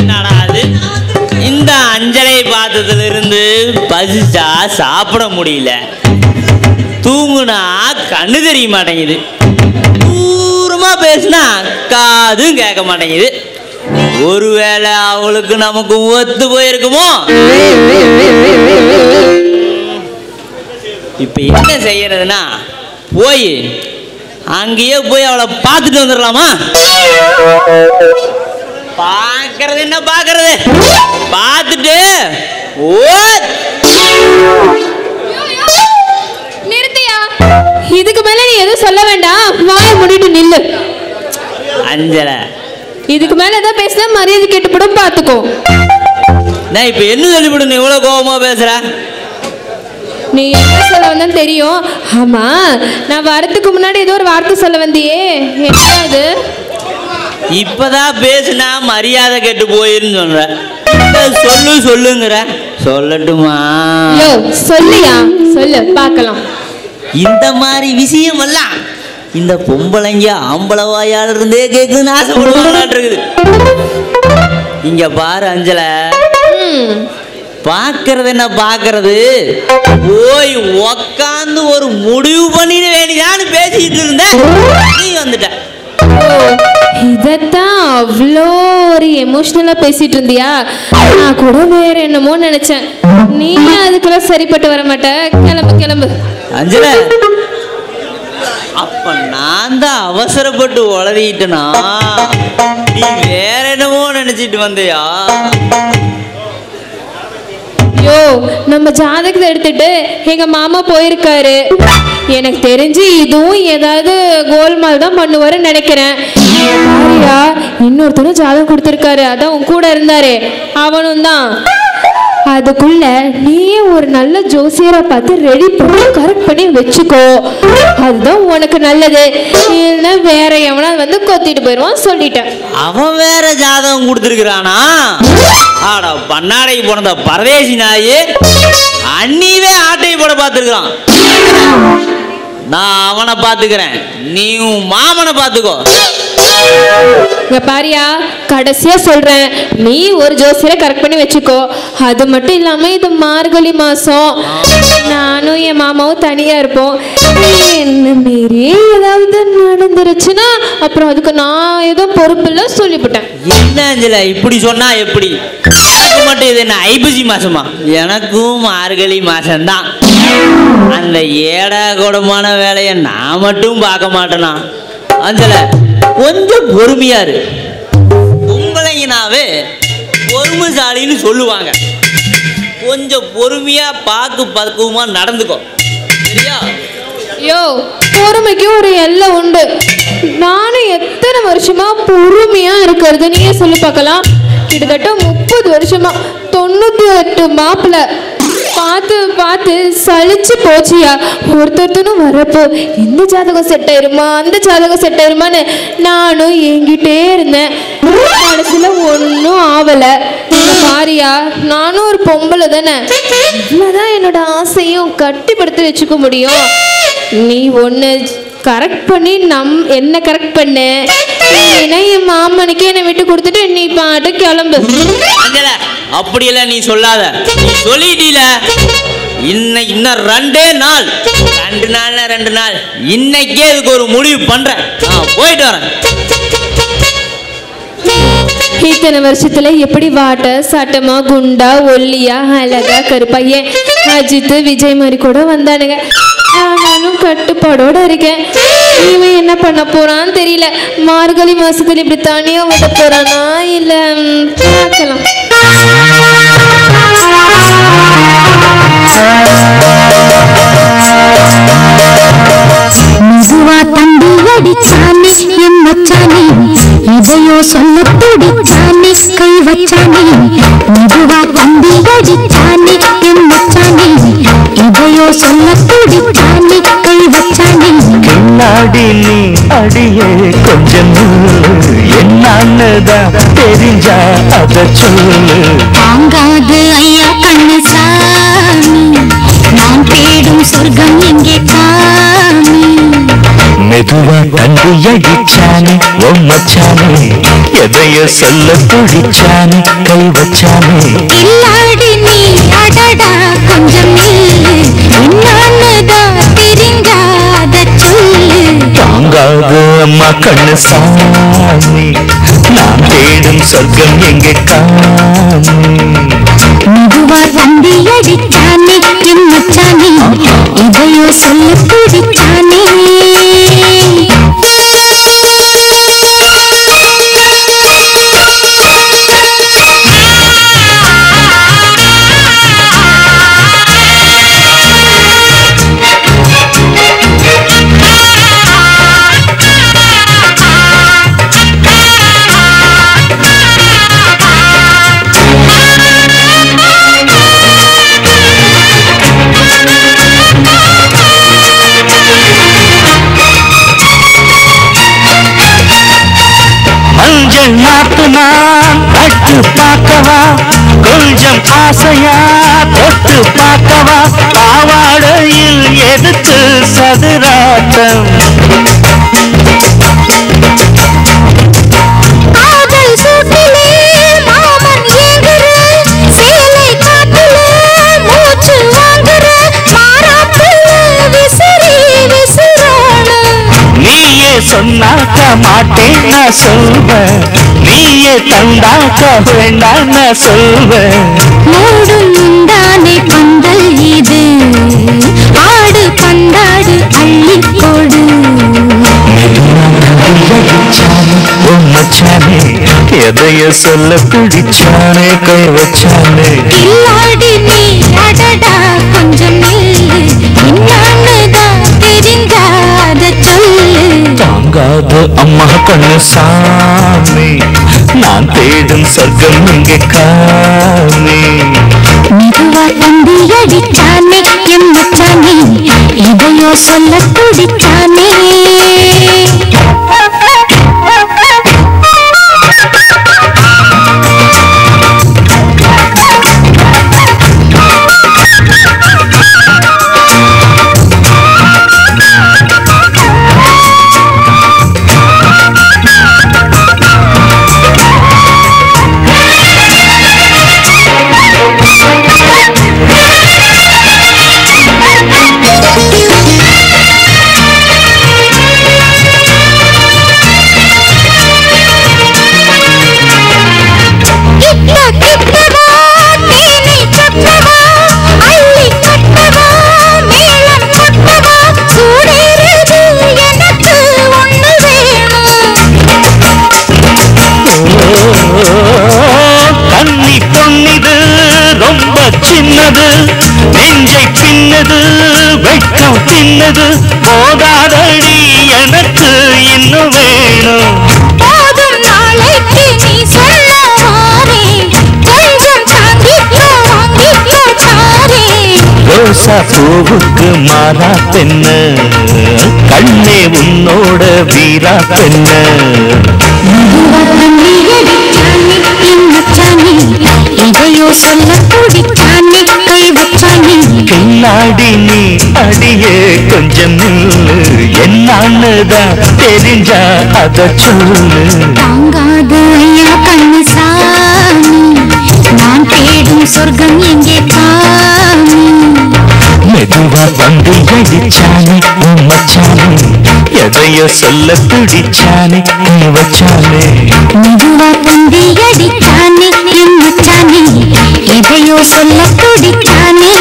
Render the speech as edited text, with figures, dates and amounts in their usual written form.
என்னடா அது? இந்த அஞ்சலை பார்த்ததுல இருந்து பசிச்சா சாப்பிட முடியல, தூங்குனா கண்ணு தெரிய மாட்டேங்குது, தூரமா பேசினா காதும் கேட்க மாட்டேங்குது. ஒருவேளை அவளுக்கு நமக்கு ஒத்து போயிருக்குமோ? இப்ப என்ன செய்யறதுன்னா, போய் அங்கேயே போய் அவளை பார்த்துட்டு வந்துடலாமா? பார்க்கறது என்ன பார்க்கறது, பார்த்துட்டு நிறுத்தியா. இதுக்கு மேல நீ எதுவும் சொல்ல வேண்டாம், வாயை மூடிட்டு நில்லு. அஞ்சலை, இதுக்கு மேல ஏதாவது பேசினா மரியாதை கேட்டுப்படும், பார்த்துக்கோ. நான் இப்ப என்ன சொல்லிவிடு, நீ இவ்வளவு கோபமா பேசுற? நீ என்ன சொல்ல வந்தான்னு தெரியும். ஆமா, நான் வரதுக்கு முன்னாடி ஏதோ ஒரு வார்த்தை சொல்ல வந்தியே, என்ன அது? இப்பதான் பேசுனா மரியாதை கெட்டு போயிருன்னு சொல்ற. சொல்லுங்கிற, சொல்லட்டுமா? சொல்லியா, சொல்லு பார்க்கலாம். இந்த மாதிரி விஷயம் எல்லாம் இந்த பொம்பளைங்க ஆம்பளவாயால இருந்தே கேட்குன்னு ஆசைப்படுவாங்களாட்டு. இங்க பாரு அஞ்சலை, பாக்குறது என்ன பாக்குறது, போய் உக்காந்து ஒரு முடிவு பண்ணிட வேண்டியதான்னு பேசிட்டு இருந்த, நீ வந்துட்ட. இதத்தான் அவ்வளோ ஒரு எமோஷனலா பேசிட்டு இருந்தியா? நான் கூட வேற என்னமோ நினைச்சேன். நீ அதுக்கெல்லாம் சரிப்பட்டு வர மாட்ட. கிளம்பு கிளம்பு. அஞ்சலை, அப்ப நான் தான் அவசரப்பட்டு உளறிட்டனா, நீ வேற என்னமோ நினைச்சிட்டு வந்தியா? யோ, நம்ம ஜாதகத்தை எடுத்துட்டு எங்க மாமா போயிருக்காரு. எனக்கு தெரிஞ்சு இதுவும் ஏதாவது கோல்மால் தான் பண்ணுவாருன்னு நினைக்கிறேன். யாரியா, இன்னொருத்தனும் ஜாதகம் கொடுத்துருக்காரு, அதான் உன் கூட இருந்தாரு, அவனும் தான். அதுக்குள்ள நீயே ஒரு நல்ல ஜோசியரை பார்த்து ரெடி பண்ணி கரெக்ட் பண்ணி வச்சுக்கோ, அதுதான் உனக்கு நல்லது. இல்லைன்னா வேற எவனா வந்து கொத்திட்டு போயிடுவான், சொல்லிட்டேன். அவன் வேற ஜாதகம் கொடுத்துருக்கிறானா? ஆடா பண்ணாடைக்கு போனத பரதேசி நாயே, அண்ணிவே ஆட்டையை போட பார்த்துருக்கான். நான் அவனை பார்த்துக்கிறேன், நீ உன் மாமனை பார்த்துக்கோ. இங்க பாரியா, கடைசியா சொல்றேன், நீ ஒரு ஜோசியரை கரெக்ட் பண்ணி வச்சுக்கோ. அது மட்டும் இல்லாம இது மார்கழி மாசம், நானும் என் மாமாவும் தனியா இருப்போம். என்ன மீறி ஏதாவது நடந்துருச்சுன்னா அப்புறம் அதுக்கு நான் ஏதோ பொறுப்பு இல்லை சொல்லிவிட்டேன். என்ன அஞ்சலை இப்படி சொன்னா எப்படி? எனக்கு மட்டும் இது என்ன ஐப்பசி மாசமா? எனக்கும் மார்கழி மாசம்தான். அந்த ஏடா கூடமான வேலையை நான் மட்டும் பார்க்க மாட்டேனா? அஞ்சலை, கொஞ்சம் பொறுமையாரு. பொம்பளைங்கனாவே பொறுமைசாலின்னு சொல்லுவாங்க. கொஞ்சம் பொறுமையா பார்த்து பக்குவமா நடந்துக்கோ, சரியா? யோ, பொறுமைக்கு ஒரு எல்லை உண்டு. நானும் எத்தனை வருஷமா பொறுமையா இருக்கிறது நீயே சொல்லி பார்க்கலாம். கிட்டத்தட்ட 30 வருஷமா 98 மாப்பிள்ள பார்த்து பார்த்து சலிச்சு போச்சியா. ஒருத்தருத்தனும் வரப்போ இந்த ஜாதகம் செட் ஆயிருமா, அந்த ஜாதகம் செட் ஆயிருமான்னு நானும் என்கிட்டே இருந்தேன். கடைசியில ஒன்றும் ஆவலை. பாரியா, நானும் ஒரு பொம்பளை தானே, இவ்வளோதான் என்னோட ஆசையும் கட்டிப்படுத்தி வச்சுக்க முடியும். நீ ஒன்று கரெக்ட் பண்ணி என்ன கரெக்ட் பண்ணு, ஏன்னா என் மாமனுக்கே என்னை விட்டு கொடுத்துட்டு நீ பாட்டு கிளம்பு. அப்படியெல்லாம் நீ சொல்லாத, நீ சொல்லிட்டீல. இன்னும் 2 நாள் இன்னைக்கே இதுக்கு ஒரு முடிவு பண்றேன். போயிட்டு வரேன். இத்தனை வருஷத்துல எப்படி வாட்ட சாட்டமா குண்டா ஒல்லியா அழகா கருப்பையன் அஜித் விஜய் மாதிரி கூட வந்தானுங்க. நானும் கட்டுப்பாடோட இருக்கேன். இவன் என்ன பண்ண போறான்னு தெரியல. மார்கழி மாசத்துல இப்படி தனியா விட போறானா இல்ல பார்க்கலாம். மெதுவா தம்பி அடிச்சானே என் மச்சானே, எதையோ சொல்ல துடிச்சானே கை வச்சானே. மெதுவா தம்பி அடிச்சானே என் மச்சானே, எதையோ சொல்ல துடிச்சானே கை வச்சானே. கில்லாடி நீ அடியே கொஞ்சம் என்னதான் தெரிஞ்சா அத சொல்லு. தாங்காது ஐயா கண்ணு சாமி, நான் தேடும் சொர்க்கம் எங்கே காமி. மெதுவா தம்பி அடிச்சானே ஓ மச்சானே, எதைய சொல்ல துடிச்சானே கை வச்சானே இல்லாடி நீ அடடா கொஞ்சம் நில்லு என்னான்னுதான் தெரிஞ்சாத சொல்லு தாங்காது அம்மா கண்ணு சாமி நான் தேடும் சொர்க்கம் எங்கே காமி மெதுவா தந்தி அடிச்சானே என் மச்சானே இதையோ சொல்ல துடிச்சானே மஞ்சள் நாத்து நான் பட்டு பார்க்கவா கொஞ்சம் ஆசையா தொட்டு பார்க்கவா பாவாடையில் எதுக்கு சதுராட்டம் காதல் சூட்டிலே மாமன் ஏங்குற சேலை காட்டிலே மூச்சு வாங்குற மாறாப்புல விசிறி விசிறான நீயே சொன்னாக்க மாட்டேன் நான் சொல்வேன் நீயே தந்தாக்க வேண்டாம் நான் சொல்வேன் மூடும் உண்டானே பந்தல் இது ஆடு பந்தாடு அள்ளி கொடு மச்சானே எதைய சொல்ல பிடிச்சானே கை வச்சானே இல்லாடி நீ அடடா கொஞ்சம் நில்லு என்னான்னுதான் தெரிஞ்சாத சொல்லு தாங்காத அம்மா கண்ணு சாமி நான் தேடும் சொர்க்கம் இங்கே காமி மெதுவா தந்தி அடிச்சானே என் மச்சானே இதையோ சொல்ல துடிச்சானே கண்ணி பொன்னிது ரொம்ப சின்னது நெஞ்சை பின்னது வெட்கம் தின்னது போதாதடி எனக்கு இன்னும் வேணும் போதும் நாளைக்கு நீ சொல்ல வாரே கொஞ்சம் தாங்கிக்கோ வாங்கிக்கோ தாரே ரோசா பூவுக்கு மாறா பெண்ண கண்ணே உன்னோட வீரா பெண்ண இதையோ சொல்ல துடிச்சானே கை வச்சானே பின்னாடி நீ அடியே கொஞ்சம் நில்லு என்னான்னுதான் தெரிஞ்சா அத சொல்லு தாங்காது ஐயா கண்ணு சாமி நான் தேடும் சொர்க்கம் எங்கே காமி மெதுவா வந்து அடிச்சானே உன் மச்சானே எதையோ சொல்ல துடிச்சானே நீ வச்சானே மெதுவா தந்தி அடிச்சானே என் மச்சானே எதையோ சொல்ல துடிச்சானே